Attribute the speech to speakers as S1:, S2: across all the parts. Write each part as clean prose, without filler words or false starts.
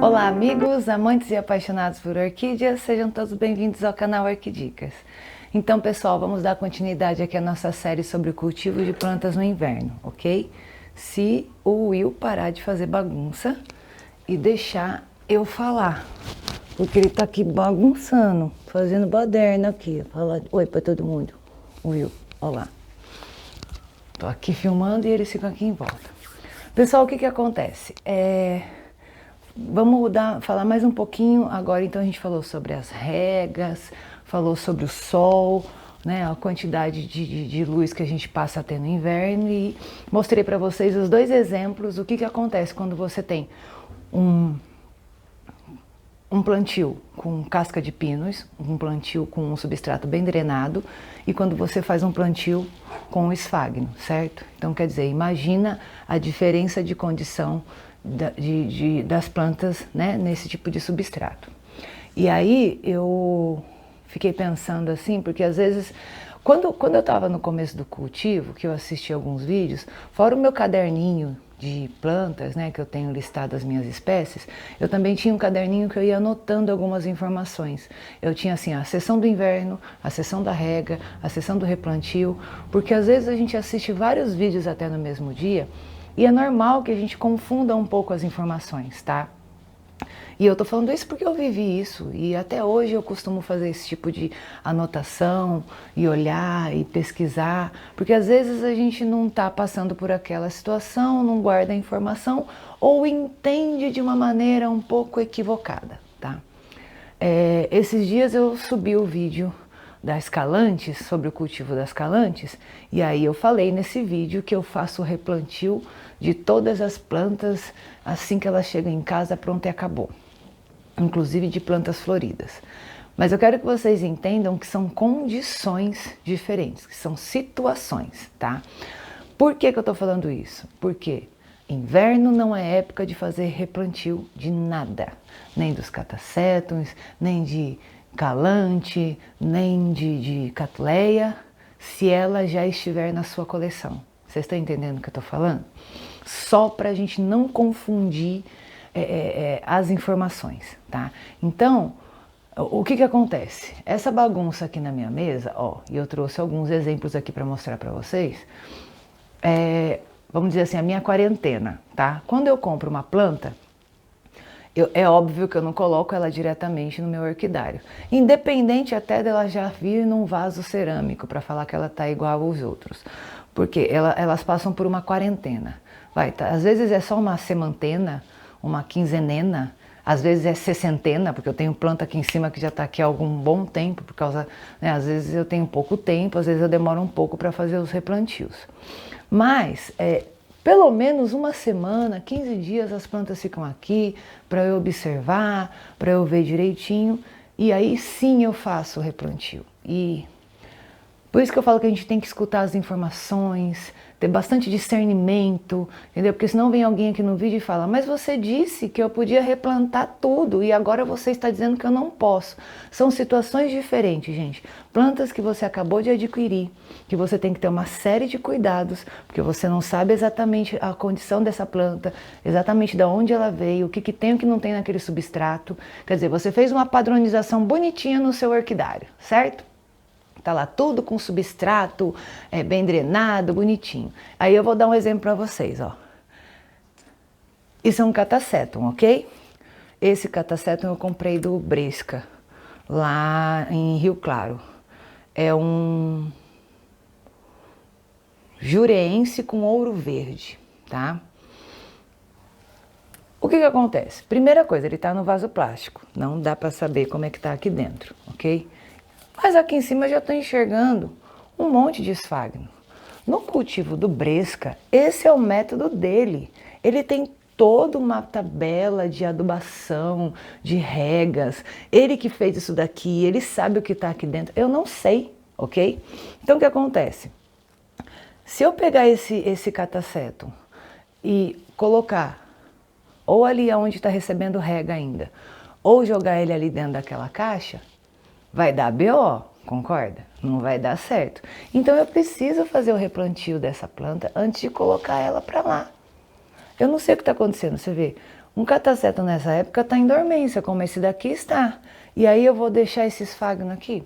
S1: Olá amigos, amantes e apaixonados por orquídeas, sejam todos bem-vindos ao canal Orquidicas. Então pessoal, vamos dar continuidade aqui à nossa série sobre o cultivo de plantas no inverno, ok? Se o Will parar de fazer bagunça e deixar eu falar, porque ele tá aqui bagunçando, fazendo baderna aqui. Fala oi pra todo mundo. Will, olá. Tô aqui filmando e eles ficam aqui em volta. Pessoal, o que acontece? Vamos falar mais um pouquinho agora. Então a gente falou sobre as regas, falou sobre o sol, né, a quantidade de luz que a gente passa a ter no inverno, e mostrei para vocês os dois exemplos. O que acontece quando você tem um plantio com casca de pinos, um plantio com um substrato bem drenado, e quando você faz um plantio com esfagno, certo? Então quer dizer, imagina a diferença de condição das plantas, né, nesse tipo de substrato. E aí eu fiquei pensando assim, porque às vezes, quando eu estava no começo do cultivo, que eu assisti alguns vídeos, fora o meu caderninho de plantas, né, que eu tenho listado as minhas espécies, eu também tinha um caderninho que eu ia anotando algumas informações. Eu tinha assim a seção do inverno, a seção da rega, a seção do replantio, porque às vezes a gente assiste vários vídeos até no mesmo dia, e é normal que a gente confunda um pouco as informações, tá? E eu tô falando isso porque eu vivi isso, e até hoje eu costumo fazer esse tipo de anotação e olhar e pesquisar, porque às vezes a gente não tá passando por aquela situação, não guarda a informação ou entende de uma maneira um pouco equivocada, tá? Esses dias eu subi o vídeo das calantes, sobre o cultivo das calantes, e aí eu falei nesse vídeo que eu faço o replantio de todas as plantas assim que elas chegam em casa, pronto e acabou, inclusive de plantas floridas. Mas eu quero que vocês entendam que são condições diferentes, que são situações, tá? Por que eu tô falando isso? Porque inverno não é época de fazer replantio de nada, nem dos catacétums, nem de calante, nem de catleia, se ela já estiver na sua coleção. Vocês estão entendendo o que eu estou falando? Só para a gente não confundir as informações, tá? Então, o que acontece? Essa bagunça aqui na minha mesa, ó, e eu trouxe alguns exemplos aqui para mostrar para vocês, vamos dizer assim, a minha quarentena, tá? Quando eu compro uma planta, é óbvio que eu não coloco ela diretamente no meu orquidário, independente até dela já vir num vaso cerâmico, para falar que ela tá igual aos outros, porque elas passam por uma quarentena. Às vezes é só uma semantena, uma quinzenena, às vezes é sessentena, porque eu tenho planta aqui em cima que já está aqui há algum bom tempo, por causa, né, às vezes eu tenho pouco tempo, às vezes eu demoro um pouco para fazer os replantios. Mas pelo menos uma semana, 15 dias, as plantas ficam aqui para eu observar, para eu ver direitinho, e aí sim eu faço o replantio. E por isso que eu falo que a gente tem que escutar as informações, ter bastante discernimento, entendeu? Porque senão vem alguém aqui no vídeo e fala, mas você disse que eu podia replantar tudo e agora você está dizendo que eu não posso. São situações diferentes, gente. Plantas que você acabou de adquirir, que você tem que ter uma série de cuidados, porque você não sabe exatamente a condição dessa planta, exatamente de onde ela veio, o que tem e o que não tem naquele substrato. Quer dizer, você fez uma padronização bonitinha no seu orquidário, certo? Tá lá tudo com substrato, bem drenado, bonitinho. Aí eu vou dar um exemplo para vocês, ó. Isso é um catasetum, ok? Esse catasetum eu comprei do Bresca, lá em Rio Claro. É um jureense com ouro verde, tá? O que acontece? Primeira coisa, ele tá no vaso plástico. Não dá para saber como é que tá aqui dentro, ok? Mas aqui em cima eu já estou enxergando um monte de esfagno. No cultivo do Bresca, esse é o método dele. Ele tem toda uma tabela de adubação, de regas. Ele que fez isso daqui, ele sabe o que está aqui dentro. Eu não sei, ok? Então o que acontece? Se eu pegar esse catasetum e colocar ou ali onde está recebendo rega ainda, ou jogar ele ali dentro daquela caixa, vai dar BO, concorda? Não vai dar certo. Então eu preciso fazer o replantio dessa planta antes de colocar ela para lá. Eu não sei o que está acontecendo, você vê, Um cataceto nessa época está em dormência, como esse daqui está. E aí eu vou deixar esse esfagno aqui?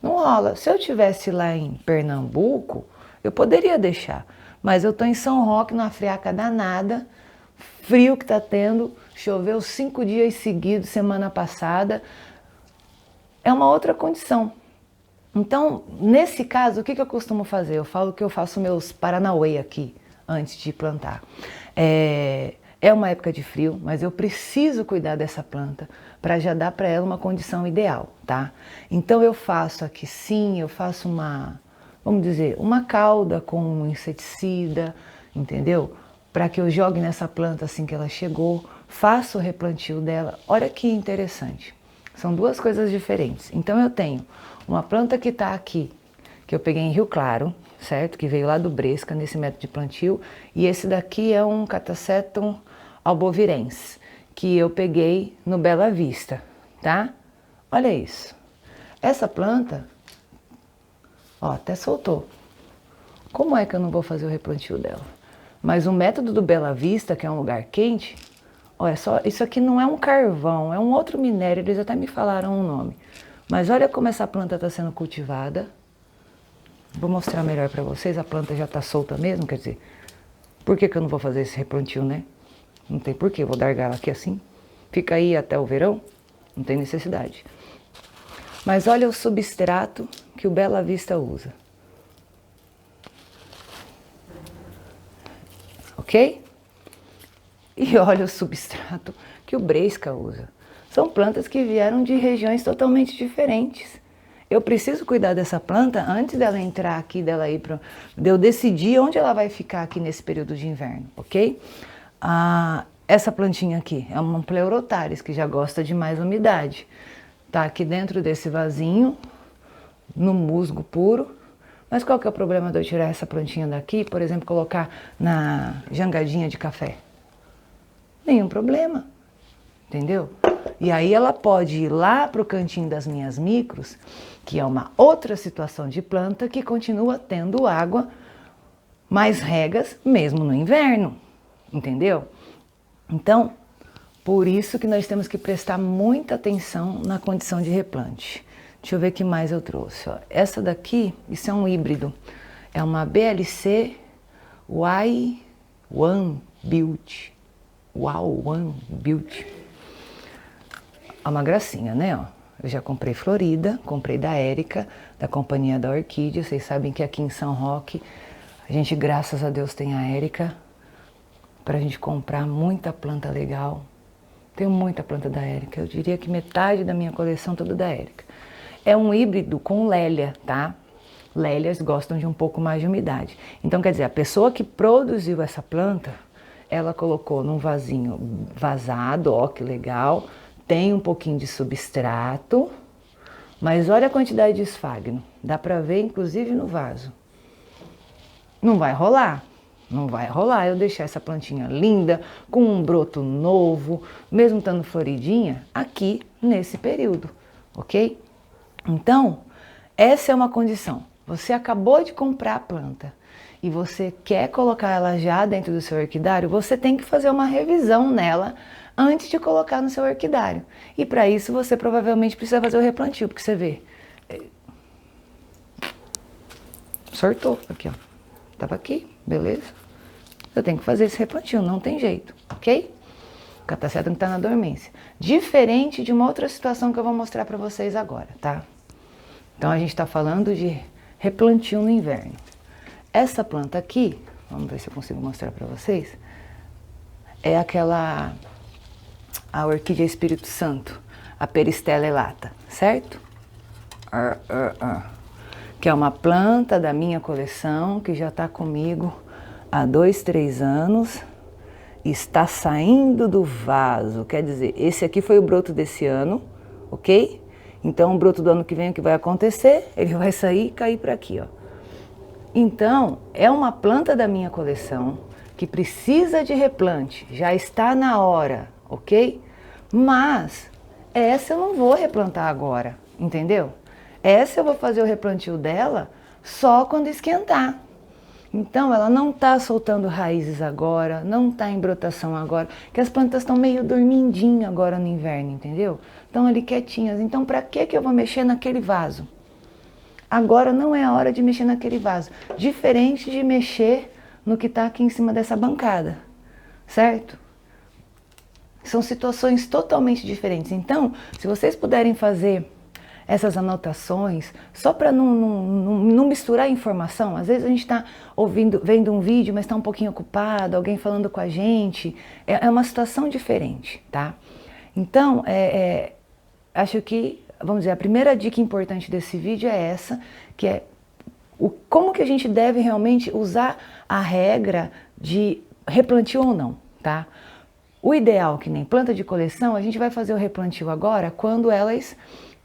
S1: Não rola. Se eu tivesse lá em Pernambuco, eu poderia deixar. Mas eu estou em São Roque, numa friaca danada, frio que está tendo, choveu 5 dias seguidos semana passada. É uma outra condição. Então, nesse caso, o que eu costumo fazer? Eu falo que eu faço meus Paranauê aqui, antes de plantar. É uma época de frio, mas eu preciso cuidar dessa planta para já dar para ela uma condição ideal, tá? Então eu faço aqui sim, eu faço vamos dizer, uma calda com um inseticida, entendeu? Para que eu jogue nessa planta assim que ela chegou, faço o replantio dela. Olha que interessante, são duas coisas diferentes. Então eu tenho uma planta que está aqui, que eu peguei em Rio Claro, certo? Que veio lá do Bresca, nesse método de plantio. E esse daqui é um Catasetum albovirense, que eu peguei no Bela Vista, tá? Olha isso. Essa planta, ó, até soltou. Como é que eu não vou fazer o replantio dela? Mas o método do Bela Vista, que é um lugar quente, olha só, isso aqui não é um carvão, é um outro minério, eles até me falaram o nome. Mas olha como essa planta está sendo cultivada. Vou mostrar melhor para vocês, a planta já está solta mesmo, quer dizer, por que eu não vou fazer esse replantio, né? Não tem porquê, vou largar ela aqui assim, fica aí até o verão, não tem necessidade. Mas olha o substrato que o Bela Vista usa. Ok? E olha o substrato que o Bresca usa. São plantas que vieram de regiões totalmente diferentes. Eu preciso cuidar dessa planta antes dela entrar aqui, de eu decidir onde ela vai ficar aqui nesse período de inverno, ok? Essa plantinha aqui é uma Pleurotaris, que já gosta de mais umidade. Tá aqui dentro desse vasinho, no musgo puro. Mas qual que é o problema de eu tirar essa plantinha daqui, por exemplo, colocar na jangadinha de café? Nenhum problema, entendeu? E aí ela pode ir lá para o cantinho das minhas micros, que é uma outra situação de planta que continua tendo água, mais regas, mesmo no inverno, entendeu? Então, por isso que nós temos que prestar muita atenção na condição de replante. Deixa eu ver o que mais eu trouxe. Ó. Essa daqui, isso é um híbrido, é uma BLC Y1 Build. Y1 Build. É uma gracinha, né? Ó. Eu já comprei Florida, comprei da Érica, da Companhia da Orquídea. Vocês sabem que aqui em São Roque, a gente, graças a Deus, tem a Érica para a gente comprar muita planta legal. Tenho muita planta da Érica. Eu diria que metade da minha coleção toda da Érica. É um híbrido com lélia, tá? Lélias gostam de um pouco mais de umidade. Então, quer dizer, a pessoa que produziu essa planta, ela colocou num vasinho vazado, ó, que legal. Tem um pouquinho de substrato, mas olha a quantidade de esfagno. Dá pra ver, inclusive, no vaso. Não vai rolar. Não vai rolar eu deixar essa plantinha linda, com um broto novo, mesmo estando floridinha, aqui nesse período, ok? Então, essa é uma condição. Você acabou de comprar a planta e você quer colocar ela já dentro do seu orquidário, você tem que fazer uma revisão nela antes de colocar no seu orquidário. E para isso você provavelmente precisa fazer o replantio, porque você vê, sortou aqui, ó. Tava aqui, beleza? Eu tenho que fazer esse replantio, não tem jeito, ok? O Catasetum está na dormência. Diferente de uma outra situação que eu vou mostrar para vocês agora, tá? Então a gente está falando de replantio no inverno. Essa planta aqui, vamos ver se eu consigo mostrar para vocês, é a Orquídea Espírito Santo, a Peristela elata, certo? Que é uma planta da minha coleção, que já está comigo há 2, 3 anos, está saindo do vaso, quer dizer, esse aqui foi o broto desse ano, ok? Então o broto do ano que vem, o que vai acontecer? Ele vai sair e cair para aqui, ó. Então, é uma planta da minha coleção, que precisa de replante, já está na hora, ok? Mas, essa eu não vou replantar agora, entendeu? Essa eu vou fazer o replantio dela só quando esquentar. Então ela não está soltando raízes agora, não está em brotação agora, que as plantas estão meio dormindinho agora no inverno, entendeu? Estão ali quietinhas. Então para que eu vou mexer naquele vaso? Agora não é a hora de mexer naquele vaso. Diferente de mexer no que está aqui em cima dessa bancada, certo? São situações totalmente diferentes. Então, se vocês puderem fazer essas anotações, só para não misturar informação, às vezes a gente está vendo um vídeo, mas está um pouquinho ocupado, alguém falando com a gente, é uma situação diferente, tá? Então, acho que, vamos dizer, a primeira dica importante desse vídeo é essa, que é como que a gente deve realmente usar a regra de replantio ou não, tá? O ideal, que nem planta de coleção, a gente vai fazer o replantio agora quando elas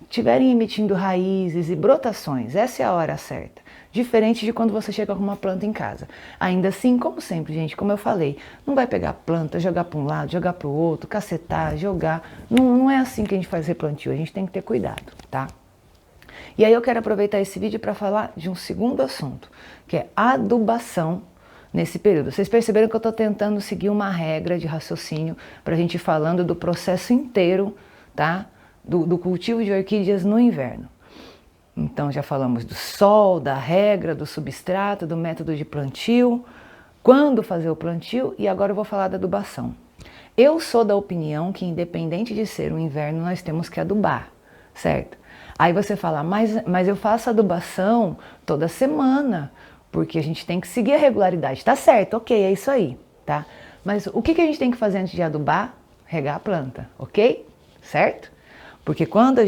S1: estiverem emitindo raízes e brotações. Essa é a hora certa. Diferente de quando você chega com uma planta em casa. Ainda assim, como sempre, gente, como eu falei, não vai pegar a planta, jogar para um lado, jogar para o outro, cacetar, jogar. Não é assim que a gente faz replantio, a gente tem que ter cuidado, tá? E aí eu quero aproveitar esse vídeo para falar de um segundo assunto, que é adubação nesse período. Vocês perceberam que eu estou tentando seguir uma regra de raciocínio para a gente ir falando do processo inteiro, tá? Do cultivo de orquídeas no inverno. Então já falamos do sol, da regra, do substrato, do método de plantio, quando fazer o plantio, e agora eu vou falar da adubação. Eu sou da opinião que, independente de ser o inverno, nós temos que adubar, certo? Aí você fala, mas eu faço adubação toda semana, porque a gente tem que seguir a regularidade. Tá certo, ok, é isso aí, tá? Mas o que a gente tem que fazer antes de adubar? Regar a planta, ok? Certo? Porque quando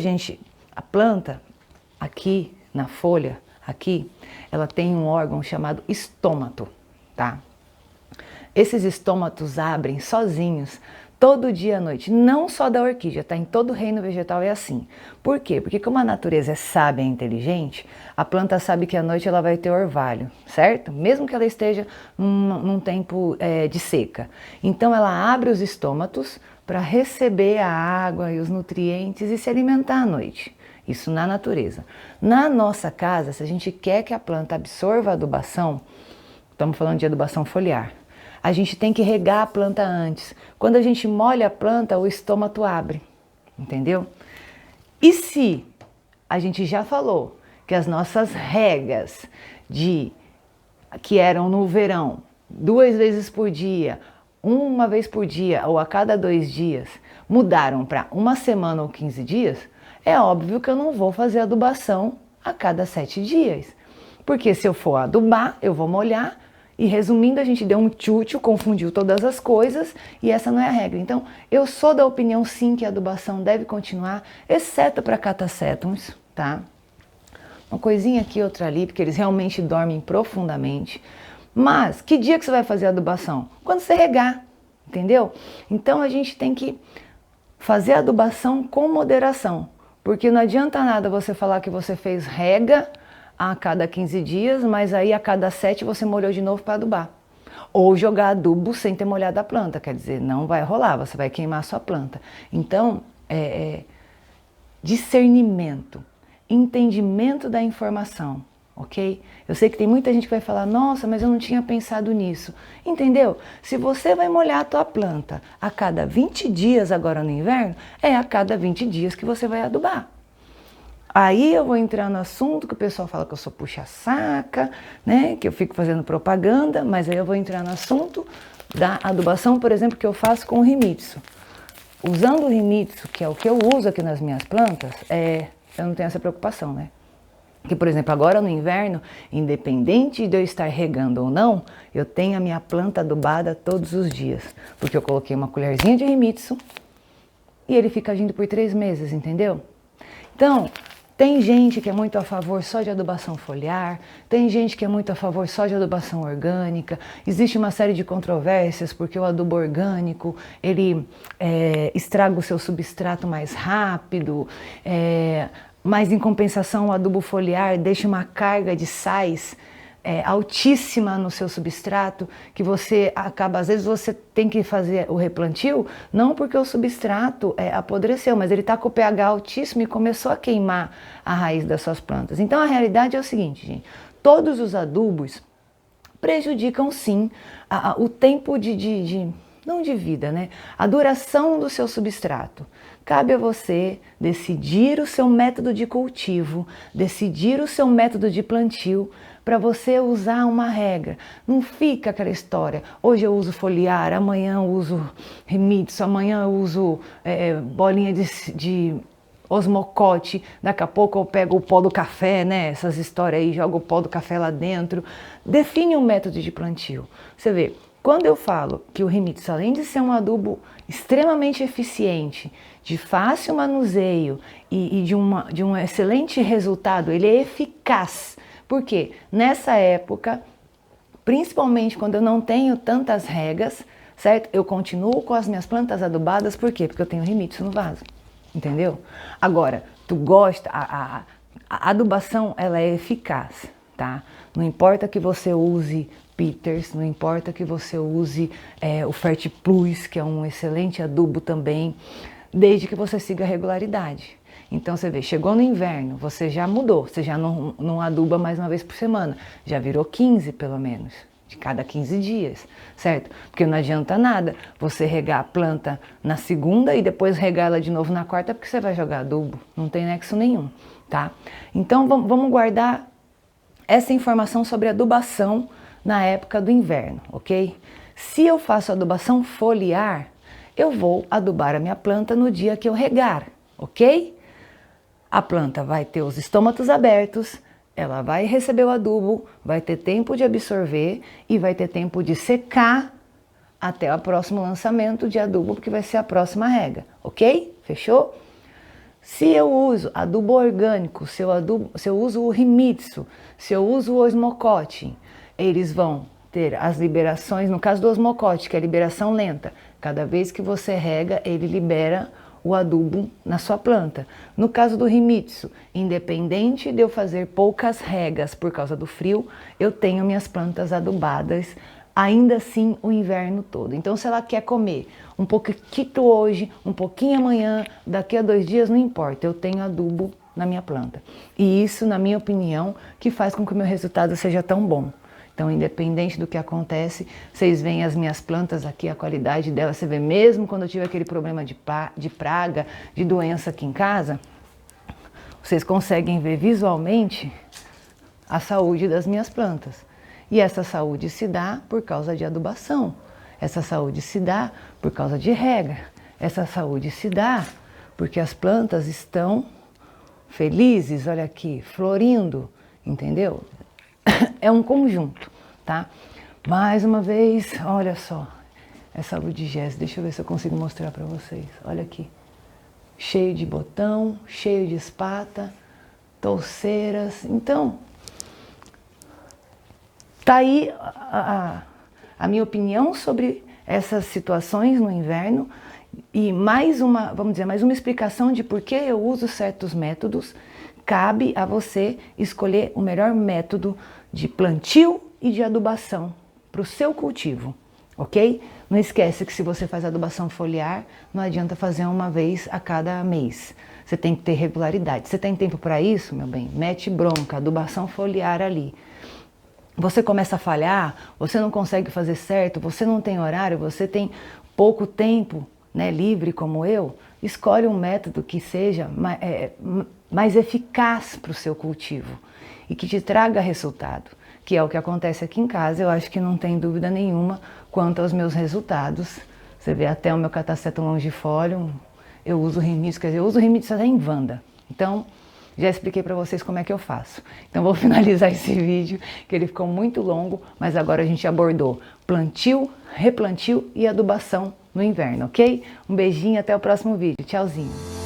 S1: a planta, aqui na folha, aqui, ela tem um órgão chamado estômato, tá? Esses estômatos abrem sozinhos todo dia à noite, não só da orquídea, tá? Em todo o reino vegetal é assim. Por quê? Porque como a natureza é sábia e inteligente, a planta sabe que à noite ela vai ter orvalho, certo? Mesmo que ela esteja num tempo de seca. Então ela abre os estômatos para receber a água e os nutrientes e se alimentar à noite. Isso na natureza. Na nossa casa, se a gente quer que a planta absorva a adubação, estamos falando de adubação foliar, a gente tem que regar a planta antes. Quando a gente molha a planta, o estômato abre, entendeu? E se a gente já falou que as nossas regas que eram no verão, 2 vezes por dia, uma vez por dia ou a cada 2 dias, mudaram para 1 semana ou 15 dias, é óbvio que eu não vou fazer adubação a cada 7 dias. Porque se eu for adubar, eu vou molhar. E resumindo, a gente deu um tchutchu, confundiu todas as coisas e essa não é a regra. Então, eu sou da opinião sim que a adubação deve continuar, exceto para catacétums, tá? Uma coisinha aqui, outra ali, porque eles realmente dormem profundamente. Mas, que dia que você vai fazer a adubação? Quando você regar, entendeu? Então, a gente tem que fazer a adubação com moderação, porque não adianta nada você falar que você fez rega a cada 15 dias, mas aí a cada 7 você molhou de novo para adubar. Ou jogar adubo sem ter molhado a planta, quer dizer, não vai rolar, você vai queimar a sua planta. Então, discernimento, entendimento da informação, ok? Eu sei que tem muita gente que vai falar, nossa, mas eu não tinha pensado nisso. Entendeu? Se você vai molhar a tua planta a cada 20 dias agora no inverno, é a cada 20 dias que você vai adubar. Aí eu vou entrar no assunto que o pessoal fala que eu sou puxa-saca, né? Que eu fico fazendo propaganda, mas aí eu vou entrar no assunto da adubação, por exemplo, que eu faço com o Himitsu. Usando o Himitsu, que é o que eu uso aqui nas minhas plantas, eu não tenho essa preocupação, né? Que, por exemplo, agora no inverno, independente de eu estar regando ou não, eu tenho a minha planta adubada todos os dias. Porque eu coloquei uma colherzinha de Himitsu e ele fica agindo por 3 meses, entendeu? Então, tem gente que é muito a favor só de adubação foliar, tem gente que é muito a favor só de adubação orgânica, existe uma série de controvérsias porque o adubo orgânico, ele estraga o seu substrato mais rápido, mas em compensação o adubo foliar deixa uma carga de sais altíssima no seu substrato, que você acaba, às vezes você tem que fazer o replantio, não porque o substrato apodreceu, mas ele está com o pH altíssimo e começou a queimar a raiz das suas plantas. Então a realidade é o seguinte, gente, todos os adubos, prejudicam sim o tempo não de vida, né? A duração do seu substrato. Cabe a você decidir o seu método de cultivo, decidir o seu método de plantio, para você usar uma regra. Não fica aquela história, hoje eu uso foliar, amanhã eu uso Remitsu, amanhã eu uso bolinha de osmocote, daqui a pouco eu pego o pó do café, né? Essas histórias aí, jogo o pó do café lá dentro. Define um método de plantio. Você vê, quando eu falo que o Remitsu, além de ser um adubo extremamente eficiente, de fácil manuseio e de um excelente resultado, ele é eficaz. Por quê? Nessa época, principalmente quando eu não tenho tantas regas, certo? Eu continuo com as minhas plantas adubadas, por quê? Porque eu tenho Remitsu no vaso, entendeu? Agora, tu gosta, a adubação, ela é eficaz, tá? Não importa que você use Peters, não importa que você use o Fertiplus, que é um excelente adubo também, desde que você siga a regularidade. Então você vê, chegou no inverno, você já mudou, você já não aduba mais uma vez por semana, já virou 15 pelo menos, de cada 15 dias, certo? Porque não adianta nada você regar a planta na segunda e depois regar ela de novo na quarta, porque você vai jogar adubo, não tem nexo nenhum, tá? Então vamos guardar essa informação sobre adubação na época do inverno, ok? Se eu faço adubação foliar, eu vou adubar a minha planta no dia que eu regar, ok? A planta vai ter os estômatos abertos, ela vai receber o adubo, vai ter tempo de absorver e vai ter tempo de secar até o próximo lançamento de adubo, porque vai ser a próxima rega, ok? Fechou? Se eu uso adubo orgânico, se eu uso o Remitsu, se eu uso o osmocote, eles vão ter as liberações, no caso do osmocote, que é a liberação lenta. Cada vez que você rega, ele libera o adubo na sua planta. No caso do Remitsu, independente de eu fazer poucas regas por causa do frio, eu tenho minhas plantas adubadas, ainda assim o inverno todo. Então se ela quer comer um pouquinho hoje, um pouquinho amanhã, daqui a 2 dias, não importa, eu tenho adubo na minha planta. E isso, na minha opinião, que faz com que o meu resultado seja tão bom. Então, independente do que acontece, vocês veem as minhas plantas aqui, a qualidade delas, você vê mesmo quando eu tive aquele problema de praga, de doença aqui em casa, vocês conseguem ver visualmente a saúde das minhas plantas. E essa saúde se dá por causa de adubação, essa saúde se dá por causa de rega, essa saúde se dá porque as plantas estão felizes, olha aqui, florindo, entendeu? É um conjunto, tá? Mais uma vez, olha só, essa Ludigese, deixa eu ver se eu consigo mostrar para vocês. Olha aqui, cheio de botão, cheio de espata, touceiras. Então, tá aí a minha opinião sobre essas situações no inverno e mais uma, vamos dizer, mais uma explicação de por que eu uso certos métodos. Cabe a você escolher o melhor método de plantio e de adubação para o seu cultivo, ok? Não esquece que se você faz adubação foliar, não adianta fazer uma vez a cada mês. Você tem que ter regularidade. Você tem tempo para isso, meu bem? Mete bronca, adubação foliar ali. Você começa a falhar, você não consegue fazer certo, você não tem horário, você tem pouco tempo, né, livre como eu, escolhe um método que seja mais eficaz para o seu cultivo e que te traga resultado, que é o que acontece aqui em casa. Eu acho que não tem dúvida nenhuma quanto aos meus resultados. Você vê até o meu Catasetum longifolium, eu uso Remitsu, quer dizer, eu uso Remitsu até em Wanda. Então, já expliquei para vocês como é que eu faço. Então vou finalizar esse vídeo, que ele ficou muito longo, mas agora a gente abordou plantio, replantio e adubação no inverno, ok? Um beijinho, até o próximo vídeo. Tchauzinho!